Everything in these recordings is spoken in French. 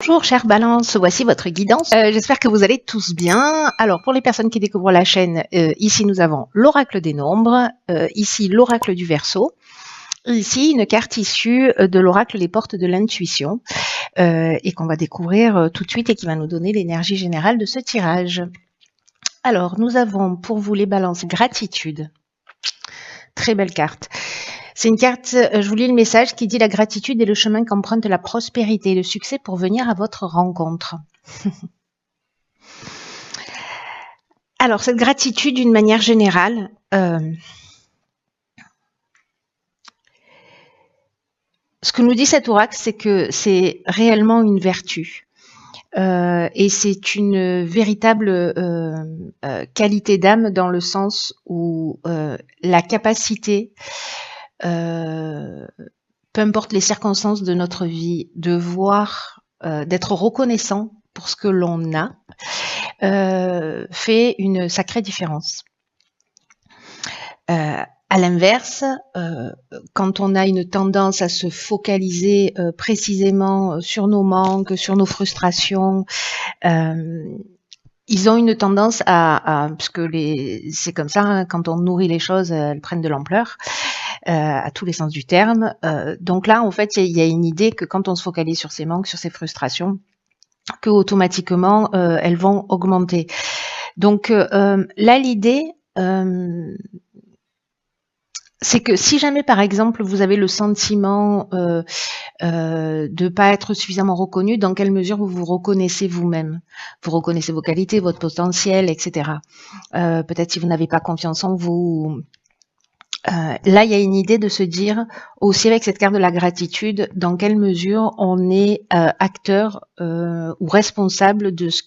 Bonjour chère Balance, voici votre guidance. J'espère que vous allez tous bien. Alors pour les personnes qui découvrent la chaîne, ici nous avons l'oracle des nombres, ici l'oracle du Verseau, ici une carte issue de l'oracle des portes de l'intuition et qu'on va découvrir tout de suite et qui va nous donner l'énergie générale de ce tirage. Alors nous avons pour vous les balances gratitude. Très belle carte. C'est une carte, je vous lis le message qui dit « La gratitude est le chemin qu'emprunte la prospérité et le succès pour venir à votre rencontre. » Alors, cette gratitude, d'une manière générale, ce que nous dit cet oracle, c'est que c'est réellement une vertu. Et c'est une véritable qualité d'âme dans le sens où la capacité, peu importe les circonstances de notre vie, de voir, d'être reconnaissant pour ce que l'on a, fait une sacrée différence. À l'inverse, quand on a une tendance à se focaliser précisément sur nos manques, sur nos frustrations, ils ont une tendance parce que c'est comme ça, hein, quand on nourrit les choses, elles prennent de l'ampleur, à tous les sens du terme. Donc là, en fait, il y a une idée que quand on se focalise sur ses manques, sur ses frustrations, que automatiquement, elles vont augmenter. Donc là, l'idée, c'est que si jamais, par exemple, vous avez le sentiment de pas être suffisamment reconnu, dans quelle mesure vous vous reconnaissez vous-même? Vous reconnaissez vos qualités, votre potentiel, etc. Peut-être si vous n'avez pas confiance en vous. Là, il y a une idée de se dire, aussi avec cette carte de la gratitude, dans quelle mesure on est acteur ou responsable de ce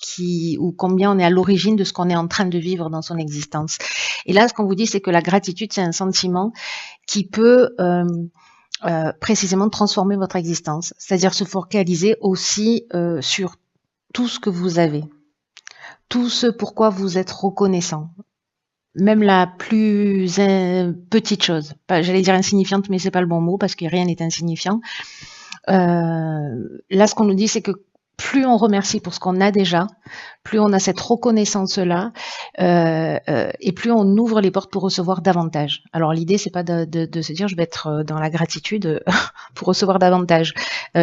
ou combien on est à l'origine de ce qu'on est en train de vivre dans son existence. Et là, ce qu'on vous dit, c'est que la gratitude, c'est un sentiment qui peut précisément transformer votre existence, c'est-à-dire se focaliser aussi sur tout ce que vous avez, tout ce pourquoi vous êtes reconnaissant. Même la plus petite chose, j'allais dire insignifiante, mais c'est pas le bon mot parce que rien n'est insignifiant. Là, ce qu'on nous dit, c'est que plus on remercie pour ce qu'on a déjà, plus on a cette reconnaissance-là, et plus on ouvre les portes pour recevoir davantage. Alors l'idée, c'est pas de se dire je vais être dans la gratitude pour recevoir davantage.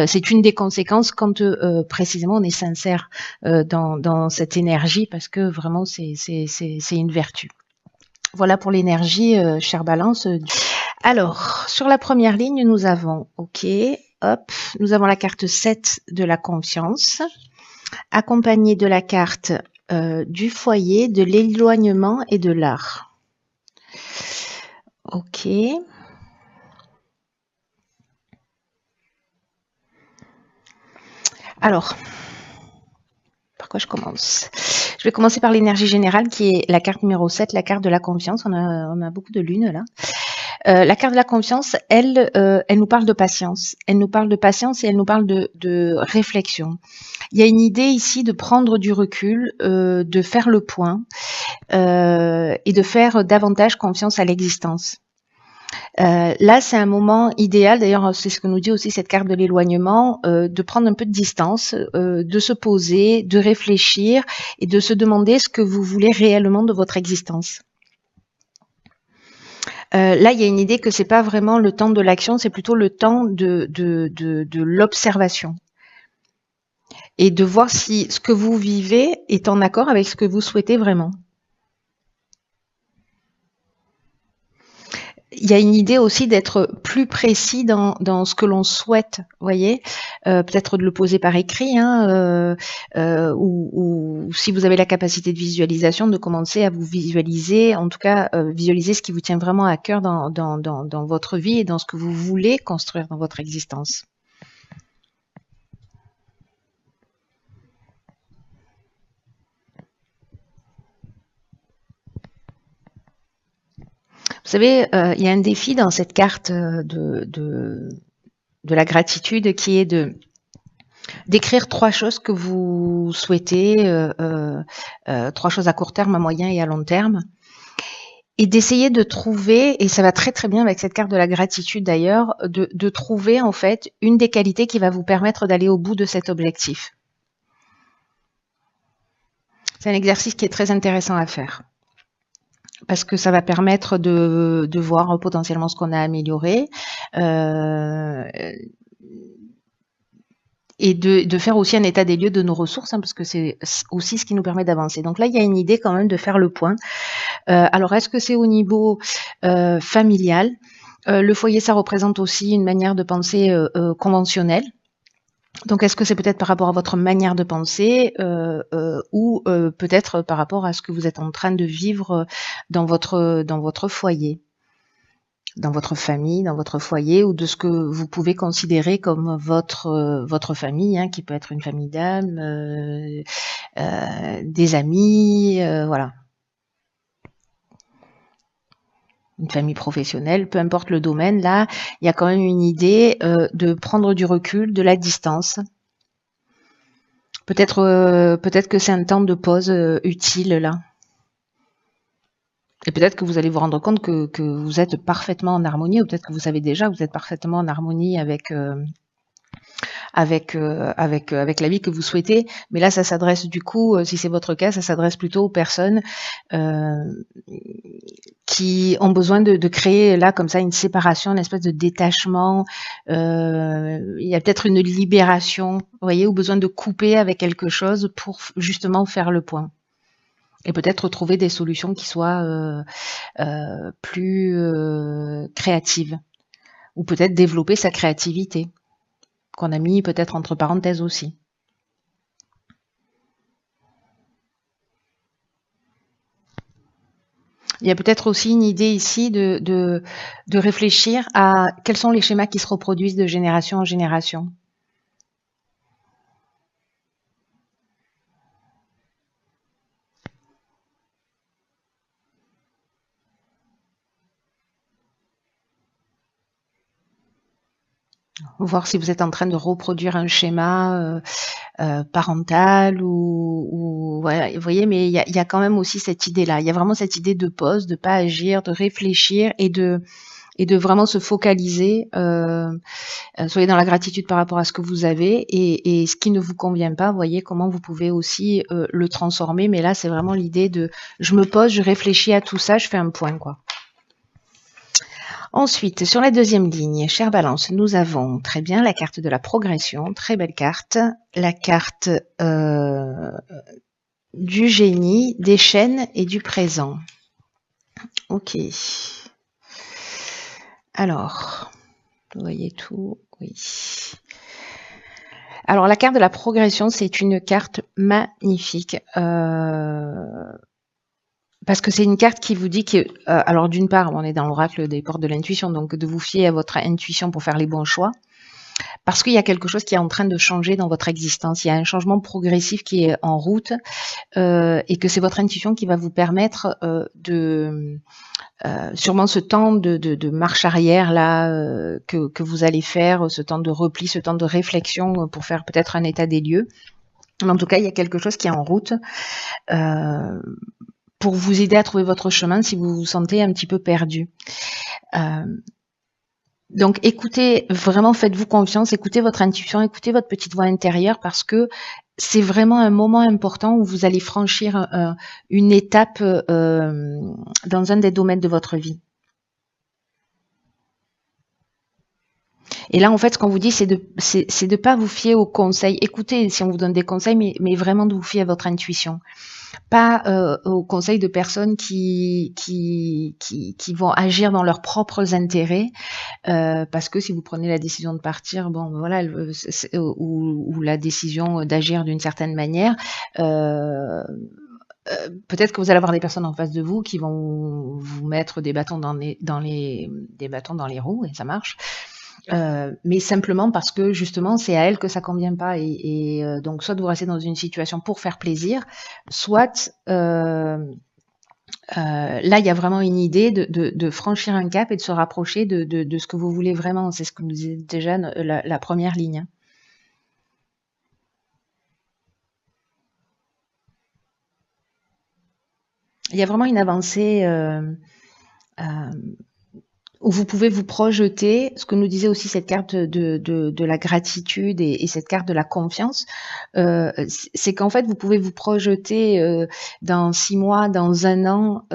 C'est une des conséquences quand précisément on est sincère dans cette énergie, parce que vraiment c'est une vertu. Voilà pour l'énergie, chère Balance. Alors, sur la première ligne, nous avons, nous avons la carte 7 de la confiance, accompagnée de la carte du foyer, de l'éloignement et de l'art. Ok. Alors, par quoi je commence ? Je vais commencer par l'énergie générale qui est la carte numéro 7, la carte de la confiance. On a beaucoup de lunes là. La carte de la confiance, elle nous parle de patience. Elle nous parle de patience et elle nous parle de réflexion. Il y a une idée ici de prendre du recul, de faire le point et de faire davantage confiance à l'existence. Là, c'est un moment idéal, d'ailleurs c'est ce que nous dit aussi cette carte de l'éloignement, de prendre un peu de distance, de se poser, de réfléchir et de se demander ce que vous voulez réellement de votre existence. Là, il y a une idée que c'est pas vraiment le temps de l'action, c'est plutôt le temps de l'observation et de voir si ce que vous vivez est en accord avec ce que vous souhaitez vraiment. Il y a une idée aussi d'être plus précis dans ce que l'on souhaite, voyez, peut-être de le poser par écrit, hein, ou si vous avez la capacité de visualisation, de commencer à vous visualiser, en tout cas visualiser ce qui vous tient vraiment à cœur dans votre vie et dans ce que vous voulez construire dans votre existence. Vous savez, il y a un défi dans cette carte de la gratitude qui est d'écrire 3 choses que vous souhaitez, 3 choses à court terme, à moyen et à long terme, et d'essayer de trouver, et ça va très très bien avec cette carte de la gratitude d'ailleurs, de trouver en fait une des qualités qui va vous permettre d'aller au bout de cet objectif. C'est un exercice qui est très intéressant à faire parce que ça va permettre de voir potentiellement ce qu'on a amélioré et de faire aussi un état des lieux de nos ressources, hein, parce que c'est aussi ce qui nous permet d'avancer. Donc là, il y a une idée quand même de faire le point. Alors, est-ce que c'est au niveau familial? Le foyer, ça représente aussi une manière de penser conventionnelle. Donc, est-ce que c'est peut-être par rapport à votre manière de penser ou peut-être par rapport à ce que vous êtes en train de vivre dans votre foyer, dans votre famille, dans votre foyer, ou de ce que vous pouvez considérer comme votre famille, hein, qui peut être une famille d'âme, des amis, voilà, une famille professionnelle, peu importe le domaine. Là, il y a quand même une idée de prendre du recul, de la distance. Peut-être que c'est un temps de pause utile là. Et peut-être que vous allez vous rendre compte que vous êtes parfaitement en harmonie, ou peut-être que vous savez déjà que vous êtes parfaitement en harmonie avec la vie que vous souhaitez. Mais là, ça s'adresse du coup, si c'est votre cas, ça s'adresse plutôt aux personnes euh, qui ont besoin de créer là comme ça une séparation, une espèce de détachement. Il y a peut-être une libération, vous voyez, ou besoin de couper avec quelque chose pour justement faire le point. Et peut-être trouver des solutions qui soient plus créatives. Ou peut-être développer sa créativité, qu'on a mis peut-être entre parenthèses aussi. Il y a peut-être aussi une idée ici de réfléchir à quels sont les schémas qui se reproduisent de génération en génération. Voir si vous êtes en train de reproduire un schéma parental ou voilà, vous voyez, mais il y a quand même aussi cette idée-là. Il y a vraiment cette idée de pause, de pas agir, de réfléchir et de vraiment se focaliser. Soyez dans la gratitude par rapport à ce que vous avez et ce qui ne vous convient pas, voyez comment vous pouvez aussi le transformer. Mais là, c'est vraiment l'idée de je me pose, je réfléchis à tout ça, je fais un point, quoi. Ensuite, sur la deuxième ligne, chère Balance, nous avons très bien la carte de la progression, très belle carte, la carte du génie, des chaînes et du présent. Ok. Alors, vous voyez tout, oui. Alors, la carte de la progression, c'est une carte magnifique. Parce que c'est une carte qui vous dit que, alors d'une part, on est dans l'oracle des portes de l'intuition, donc de vous fier à votre intuition pour faire les bons choix. Parce qu'il y a quelque chose qui est en train de changer dans votre existence. Il y a un changement progressif qui est en route et que c'est votre intuition qui va vous permettre sûrement ce temps de marche arrière là que vous allez faire, ce temps de repli, ce temps de réflexion pour faire peut-être un état des lieux. Mais en tout cas, il y a quelque chose qui est en route pour vous aider à trouver votre chemin si vous vous sentez un petit peu perdu. Donc écoutez, vraiment faites-vous confiance, écoutez votre intuition, écoutez votre petite voix intérieure parce que c'est vraiment un moment important où vous allez franchir une étape dans un des domaines de votre vie. Et là, en fait, ce qu'on vous dit, c'est de pas vous fier aux conseils. Écoutez si on vous donne des conseils, mais vraiment de vous fier à votre intuition. Pas aux conseils de personnes qui vont agir dans leurs propres intérêts, parce que si vous prenez la décision de partir, bon, voilà, ou la décision d'agir d'une certaine manière, peut-être que vous allez avoir des personnes en face de vous qui vont vous mettre des bâtons des bâtons dans les roues, et ça marche. Mais simplement parce que justement c'est à elle que ça convient pas et donc soit vous restez dans une situation pour faire plaisir, soit là il y a vraiment une idée de franchir un cap et de se rapprocher de ce que vous voulez vraiment. C'est ce que nous disait déjà la première ligne. Il y a vraiment une avancée où vous pouvez vous projeter, ce que nous disait aussi cette carte de la gratitude et cette carte de la confiance, c'est qu'en fait, vous pouvez vous projeter dans 6 mois, dans 1 an,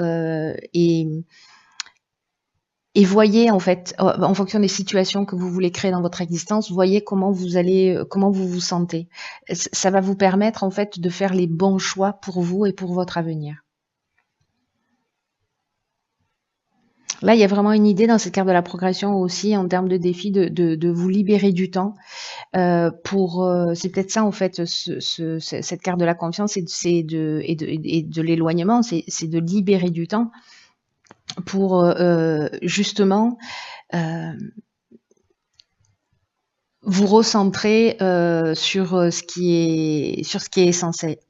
et voyez en fait, en fonction des situations que vous voulez créer dans votre existence, voyez comment vous allez, comment vous vous sentez. Ça va vous permettre en fait de faire les bons choix pour vous et pour votre avenir. Là, il y a vraiment une idée dans cette carte de la progression aussi en termes de défi de vous libérer du temps c'est peut-être ça en fait cette carte de la confiance et de l'éloignement, c'est de libérer du temps pour justement vous recentrer sur ce qui est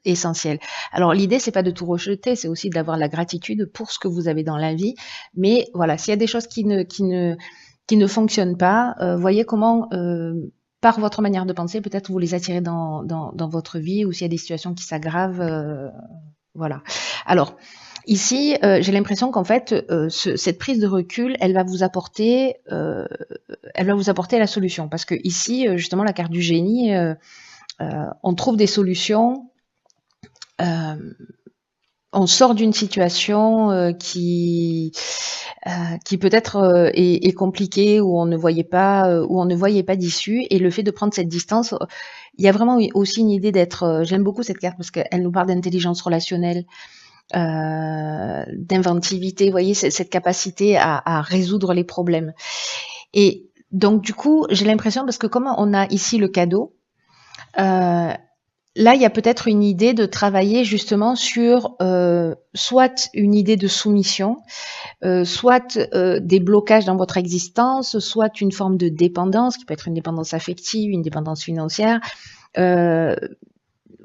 essentiel. Alors l'idée c'est pas de tout rejeter, c'est aussi d'avoir la gratitude pour ce que vous avez dans la vie. Mais voilà, s'il y a des choses qui ne fonctionnent pas, voyez comment par votre manière de penser, peut-être vous les attirez dans votre vie, ou s'il y a des situations qui s'aggravent, voilà. Alors, ici, j'ai l'impression qu'en fait, cette prise de recul, elle va vous apporter la solution. Parce que ici, justement, la carte du génie, on trouve des solutions. On sort d'une situation qui peut-être est compliquée, où on ne voyait pas d'issue, et le fait de prendre cette distance, il y a vraiment aussi une idée d'être. J'aime beaucoup cette carte parce qu'elle nous parle d'intelligence relationnelle, d'inventivité. Vous voyez, cette capacité à résoudre les problèmes. Et donc du coup, j'ai l'impression, parce que comme on a ici le cadeau. Là, il y a peut-être une idée de travailler justement sur soit une idée de soumission, soit des blocages dans votre existence, soit une forme de dépendance, qui peut être une dépendance affective, une dépendance financière. Vous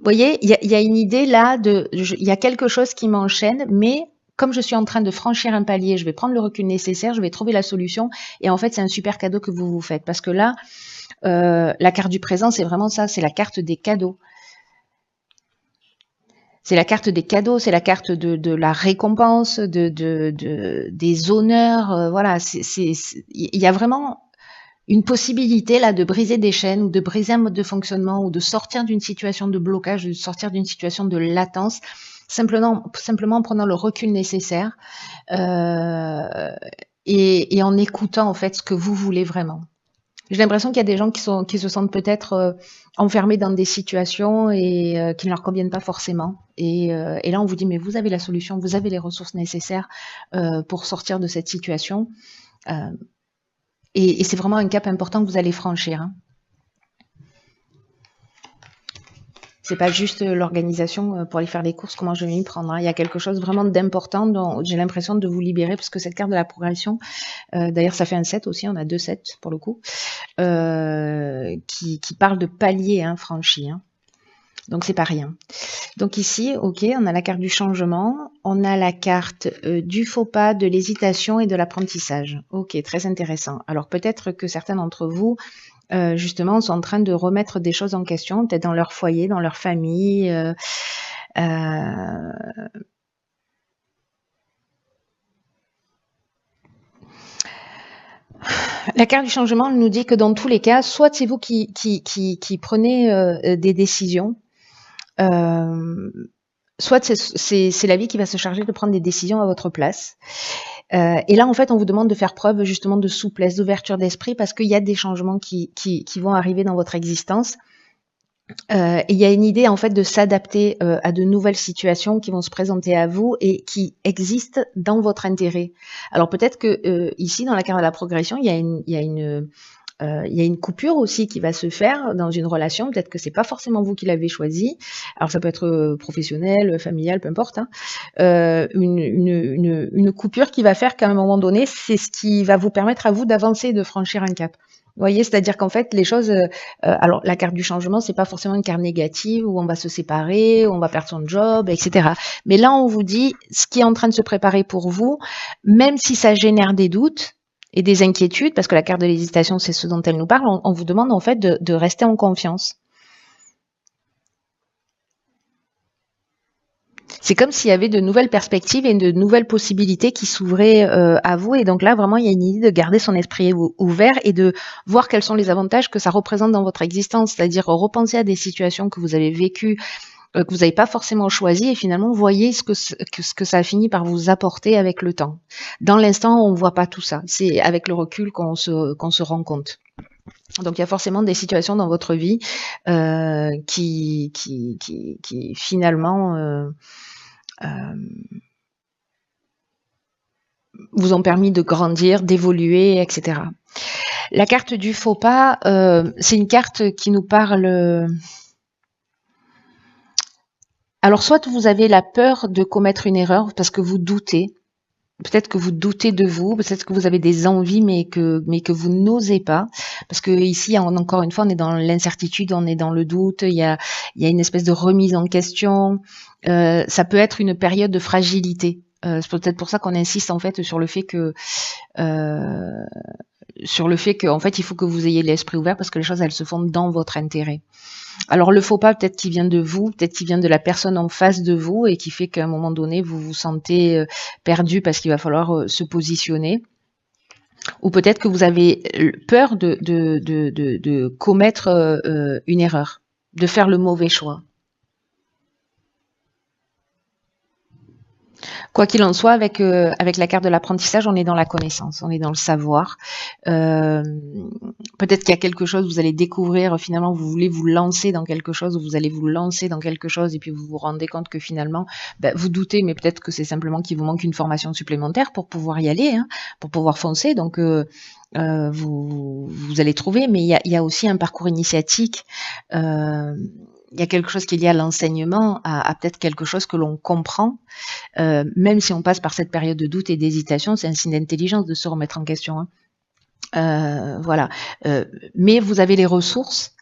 voyez, il y a une idée là il y a quelque chose qui m'enchaîne, mais comme je suis en train de franchir un palier, je vais prendre le recul nécessaire, je vais trouver la solution, et en fait, c'est un super cadeau que vous vous faites, parce que là, la carte du présent, c'est vraiment ça, c'est la carte des cadeaux. C'est la carte des cadeaux, c'est la carte de la récompense, des honneurs. Voilà, il y a vraiment une possibilité là de briser des chaînes, ou de briser un mode de fonctionnement, ou de sortir d'une situation de blocage, de sortir d'une situation de latence, simplement en prenant le recul nécessaire et en écoutant en fait ce que vous voulez vraiment. J'ai l'impression qu'il y a des gens qui se sentent peut-être enfermés dans des situations et qui ne leur conviennent pas forcément. Et là, on vous dit, mais vous avez la solution, vous avez les ressources nécessaires pour sortir de cette situation. Et c'est vraiment un cap important que vous allez franchir. Hein. C'est pas juste l'organisation pour aller faire des courses, comment je vais m'y prendre. Hein. Il y a quelque chose vraiment d'important dont j'ai l'impression de vous libérer, parce que cette carte de la progression, d'ailleurs ça fait un 7 aussi, on a 2 sets pour le coup, qui parle de paliers franchis. Hein. Donc c'est pas rien. Donc ici, ok, on a la carte du changement, on a la carte du faux pas, de l'hésitation et de l'apprentissage. Ok, très intéressant. Alors peut-être que certains d'entre vous justement, sont en train de remettre des choses en question, peut-être dans leur foyer, dans leur famille. La carte du changement nous dit que dans tous les cas, soit c'est vous qui prenez des décisions, soit c'est la vie qui va se charger de prendre des décisions à votre place. Et là, en fait, on vous demande de faire preuve justement de souplesse, d'ouverture d'esprit, parce qu'il y a des changements qui vont arriver dans votre existence. Et il y a une idée en fait de s'adapter à de nouvelles situations qui vont se présenter à vous et qui existent dans votre intérêt. Alors peut-être que ici, dans la carte de la progression, il y a une coupure aussi qui va se faire dans une relation. Peut-être que c'est pas forcément vous qui l'avez choisi. Alors ça peut être professionnel, familial, peu importe. Hein. Une coupure qui va faire qu'à un moment donné, c'est ce qui va vous permettre à vous d'avancer et de franchir un cap. Vous voyez, c'est-à-dire qu'en fait, les choses. Alors la carte du changement, c'est pas forcément une carte négative où on va se séparer, où on va perdre son job, etc. Mais là, on vous dit ce qui est en train de se préparer pour vous, même si ça génère des doutes et des inquiétudes, parce que la carte de l'hésitation, c'est ce dont elle nous parle, on vous demande en fait de rester en confiance. C'est comme s'il y avait de nouvelles perspectives et de nouvelles possibilités qui s'ouvraient à vous. Et donc là, vraiment, il y a une idée de garder son esprit ouvert et de voir quels sont les avantages que ça représente dans votre existence. C'est-à-dire repenser à des situations que vous avez vécues, que vous n'avez pas forcément choisi, et finalement voyez ce que ça a fini par vous apporter avec le temps. Dans l'instant, on ne voit pas tout ça. C'est avec le recul qu'on se rend compte. Donc il y a forcément des situations dans votre vie qui finalement vous ont permis de grandir, d'évoluer, etc. La carte du faux pas, c'est une carte qui nous parle. Alors, soit vous avez la peur de commettre une erreur parce que vous doutez. Peut-être que vous doutez de vous, peut-être que vous avez des envies, mais que vous n'osez pas. Parce que ici, encore une fois, on est dans l'incertitude, on est dans le doute, il y a une espèce de remise en question. Ça peut être une période de fragilité. C'est peut-être pour ça qu'on insiste en fait sur le fait que en fait, il faut que vous ayez l'esprit ouvert parce que les choses, elles se font dans votre intérêt. Alors le faux pas, peut-être qu'il vient de vous, peut-être qu'il vient de la personne en face de vous et qui fait qu'à un moment donné, vous vous sentez perdu parce qu'il va falloir se positionner. Ou peut-être que vous avez peur de commettre une erreur, de faire le mauvais choix. Quoi qu'il en soit, avec la carte de l'apprentissage, on est dans la connaissance, on est dans le savoir. Peut-être qu'il y a quelque chose, vous allez découvrir, finalement, vous voulez vous lancer dans quelque chose, ou vous allez vous lancer dans quelque chose, et puis vous vous rendez compte que finalement, vous doutez, mais peut-être que c'est simplement qu'il vous manque une formation supplémentaire pour pouvoir y aller, hein, pour pouvoir foncer. Donc, vous allez trouver, mais il y a aussi un parcours initiatique. Il y a quelque chose qui est lié à l'enseignement, à peut-être quelque chose que l'on comprend, même si on passe par cette période de doute et d'hésitation, c'est un signe d'intelligence de se remettre en question. Hein. Voilà. Mais vous avez les ressources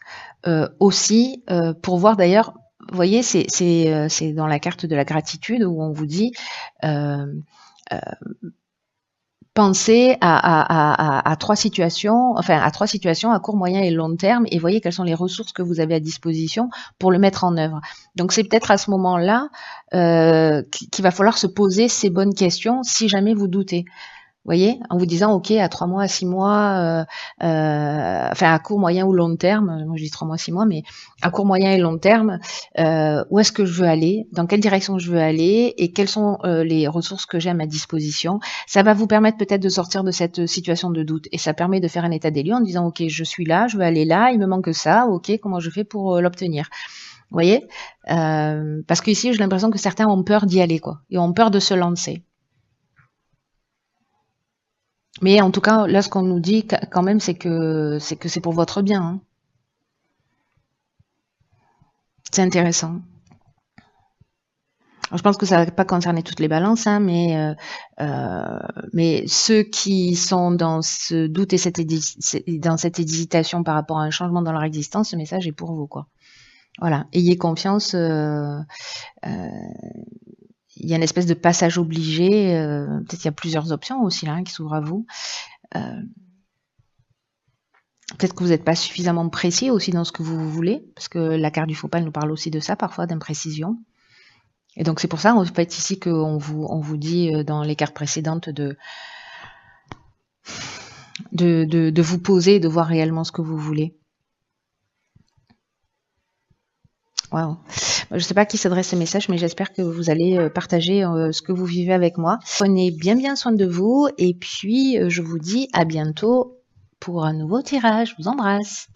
aussi pour voir d'ailleurs, vous voyez, c'est dans la carte de la gratitude où on vous dit pensez à trois situations, à court, moyen et long terme, et voyez quelles sont les ressources que vous avez à disposition pour le mettre en œuvre. Donc c'est peut-être à ce moment-là qu'il va falloir se poser ces bonnes questions si jamais vous doutez. Vous voyez, en vous disant, OK, à 3 mois, à 6 mois, à court, moyen ou long terme, moi je dis 3 mois, 6 mois, mais à court, moyen et long terme, où est-ce que je veux aller, dans quelle direction je veux aller et quelles sont les ressources que j'ai à ma disposition. Ça va vous permettre peut-être de sortir de cette situation de doute et ça permet de faire un état des lieux en disant, OK, je suis là, je veux aller là, il me manque ça, OK, comment je fais pour l'obtenir. Vous voyez, parce qu'ici, j'ai l'impression que certains ont peur d'y aller, quoi, et ont peur de se lancer. Mais en tout cas, là, ce qu'on nous dit quand même, c'est que c'est pour votre bien. Hein. C'est intéressant. Alors, je pense que ça va pas concerner toutes les balances, hein, mais ceux qui sont dans ce doute et dans cette hésitation par rapport à un changement dans leur existence, ce message est pour vous, quoi. Voilà. Ayez confiance. Il y a une espèce de passage obligé. Peut-être qu'il y a plusieurs options aussi là qui s'ouvrent à vous. Peut-être que vous n'êtes pas suffisamment précis aussi dans ce que vous voulez, parce que la carte du faux pas elle nous parle aussi de ça parfois, d'imprécision. Et donc c'est pour ça en fait ici qu'on vous dit dans les cartes précédentes de vous poser et de voir réellement ce que vous voulez. Waouh. Je ne sais pas à qui s'adresse ce message, mais j'espère que vous allez partager ce que vous vivez avec moi. Prenez bien soin de vous et puis je vous dis à bientôt pour un nouveau tirage. Je vous embrasse.